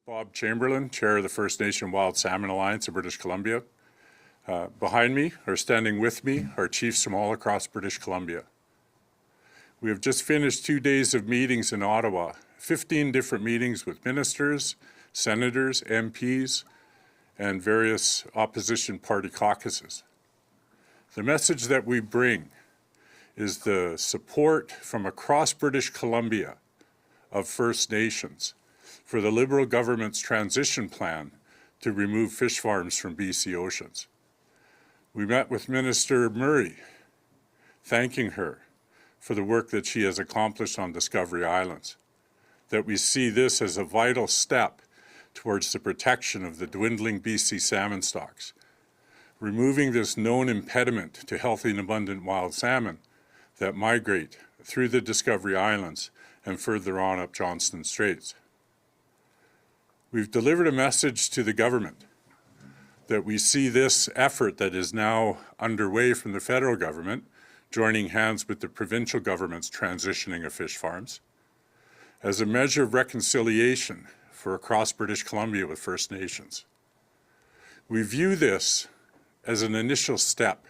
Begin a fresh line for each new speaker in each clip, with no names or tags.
Bob Chamberlain, Chair of the First Nation Wild Salmon Alliance of British Columbia. Behind me, or standing with me, are chiefs from all across British Columbia. We have just finished 2 days of meetings in Ottawa, 15 different meetings with ministers, senators, MPs, and various opposition party caucuses. The message that we bring is the support from across British Columbia of First Nations for the Liberal government's transition plan to remove fish farms from BC oceans. We met with Minister Murray, thanking her for the work that she has accomplished on Discovery Islands, that we see this as a vital step towards the protection of the dwindling BC salmon stocks, removing this known impediment to healthy and abundant wild salmon that migrate through the Discovery Islands and further on up Johnston Straits. We've delivered a message to the government that we see this effort that is now underway from the federal government, joining hands with the provincial government's transitioning of fish farms, as a measure of reconciliation for across British Columbia with First Nations. We view this as an initial step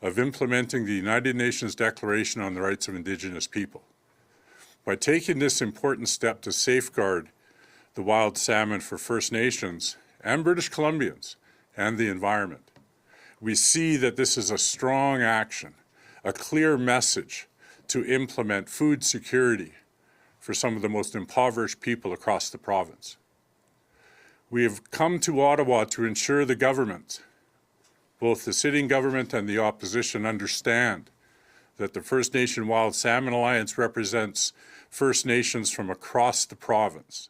of implementing the United Nations Declaration on the Rights of Indigenous People. By taking this important step to safeguard the wild salmon for First Nations and British Columbians and the environment, we see that this is a strong action, a clear message to implement food security for some of the most impoverished people across the province. We have come to Ottawa to ensure the government, both the sitting government and the opposition, understand that the First Nation Wild Salmon Alliance represents First Nations from across the province.